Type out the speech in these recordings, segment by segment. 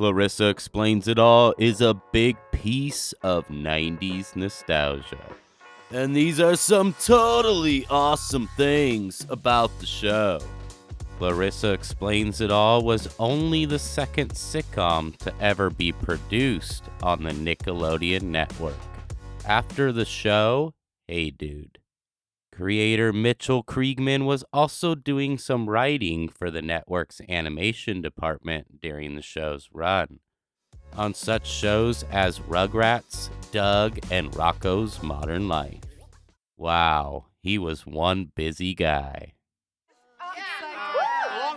Clarissa Explains It All is a big piece of 90s nostalgia. And these are some totally awesome things about the show. Clarissa Explains It All was only the second sitcom to ever be produced on the Nickelodeon network. After the show, Hey Dude. Creator Mitchell Kriegman was also doing some writing for the network's animation department during the show's run, on such shows as Rugrats, Doug, and Rocko's Modern Life. Wow, he was one busy guy.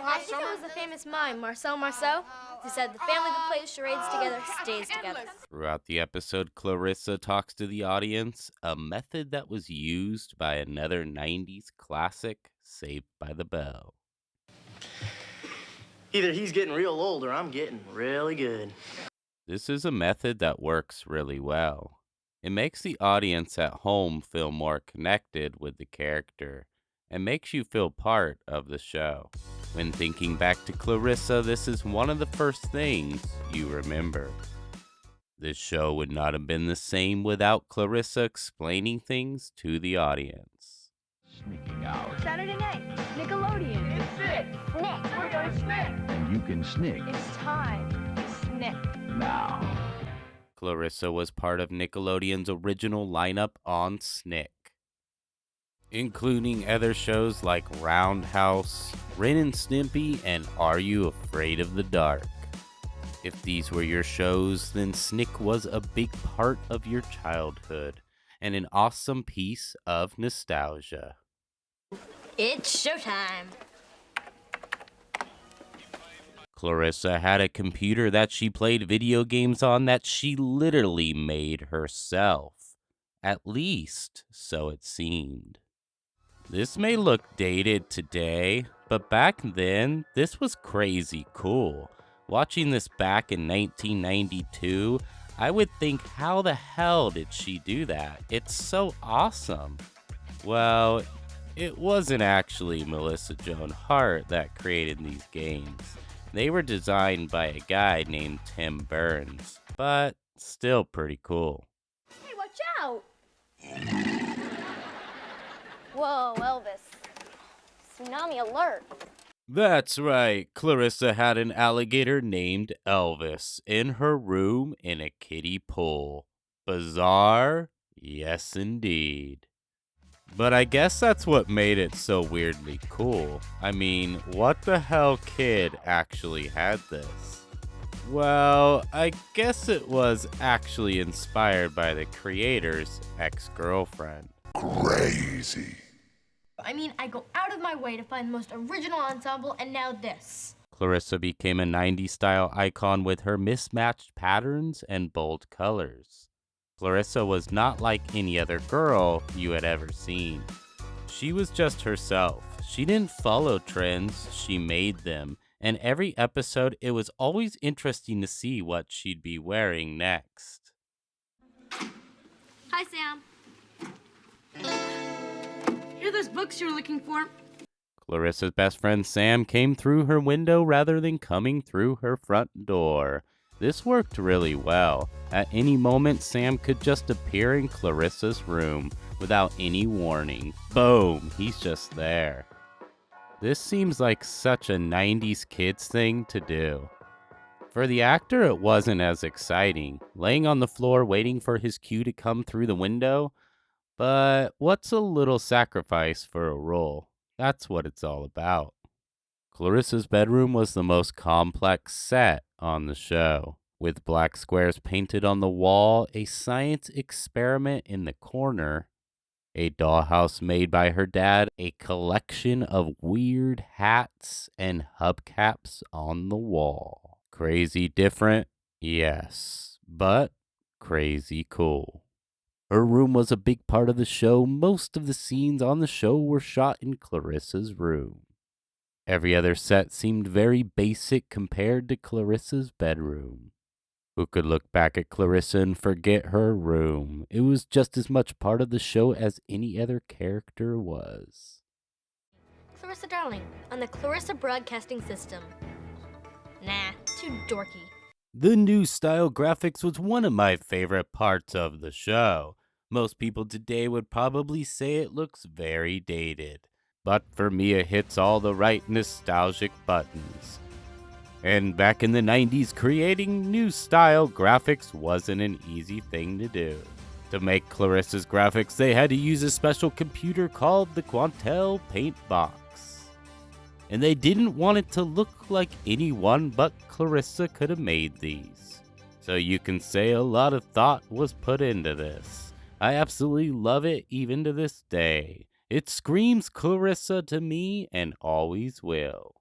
I think it was the famous mime, Marcel Marceau, who said the family that plays charades together stays together. Throughout the episode, Clarissa talks to the audience, a method that was used by another 90s classic, Saved by the Bell. Either he's getting real old or I'm getting really good. This is a method that works really well. It makes the audience at home feel more connected with the character and makes you feel part of the show. When thinking back to Clarissa, this is one of the first things you remember. This show would not have been the same without Clarissa explaining things to the audience. Sneaking out. Saturday night, Nickelodeon. It's it. Snick. We're gonna snick. And you can snick It's time to snick. now. Clarissa was part of Nickelodeon's original lineup on Snick, including other shows like Roundhouse, Ren and Stimpy, and Are You Afraid of the Dark? If these were your shows, then Snick was a big part of your childhood and an awesome piece of nostalgia. It's showtime. Clarissa had a computer that she played video games on that she literally made herself. At least, so it seemed. This may look dated today, but back then, this was crazy cool. Watching this back in 1992, I would think, how the hell did she do that? It's so awesome. Well, it wasn't actually Melissa Joan Hart that created these games. They were designed by a guy named Tim Burns, but still pretty cool. Hey, watch out! Whoa, Elvis. Tsunami alert. That's right, Clarissa had an alligator named Elvis in her room in a kiddie pool. Bizarre? Yes, indeed. But I guess that's what made it so weirdly cool. I mean, what the hell kid actually had this? Well, I guess it was actually inspired by the creator's ex-girlfriend. Crazy. I mean, I go out of my way to find the most original ensemble, and now this. Clarissa became a 90s style icon with her mismatched patterns and bold colors. Clarissa was not like any other girl you had ever seen. She was just herself. She didn't follow trends, she made them. And every episode, it was always interesting to see what she'd be wearing next. Hi, Sam. Here are those books you were looking for. Clarissa's best friend Sam came through her window rather than coming through her front door. This worked really well. At any moment, Sam could just appear in Clarissa's room without any warning. Boom, he's just there. This seems like such a 90s kids thing to do. For the actor, it wasn't as exciting, laying on the floor waiting for his cue to come through the window. But what's a little sacrifice for a role? That's what it's all about. Clarissa's bedroom was the most complex set on the show, with black squares painted on the wall, a science experiment in the corner, a dollhouse made by her dad, a collection of weird hats and hubcaps on the wall. Crazy different? Yes, but crazy cool. Her room was a big part of the show. Most of the scenes on the show were shot in Clarissa's room. Every other set seemed very basic compared to Clarissa's bedroom. Who could look back at Clarissa and forget her room? It was just as much part of the show as any other character was. Clarissa Darling, on the Clarissa Broadcasting System. Nah, too dorky. The new style graphics was one of my favorite parts of the show. Most people today would probably say it looks very dated, but for me it hits all the right nostalgic buttons. And back in the 90s, creating new style graphics wasn't an easy thing to do. To make Clarissa's graphics, they had to use a special computer called the Quantel Paint Box. And they didn't want it to look like anyone but Clarissa could have made these. So you can say a lot of thought was put into this. I absolutely love it even to this day. It screams Clarissa to me and always will.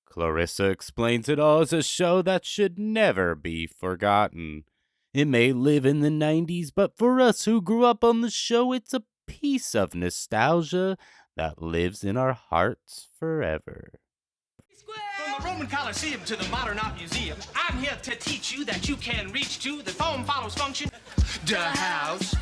Clarissa Explains It All is a show that should never be forgotten. It may live in the 90s, but for us who grew up on the show, it's a piece of nostalgia that lives in our hearts forever. From the Roman Colosseum to the modern art museum, I'm here to teach you that you can reach to the form follows function. The house,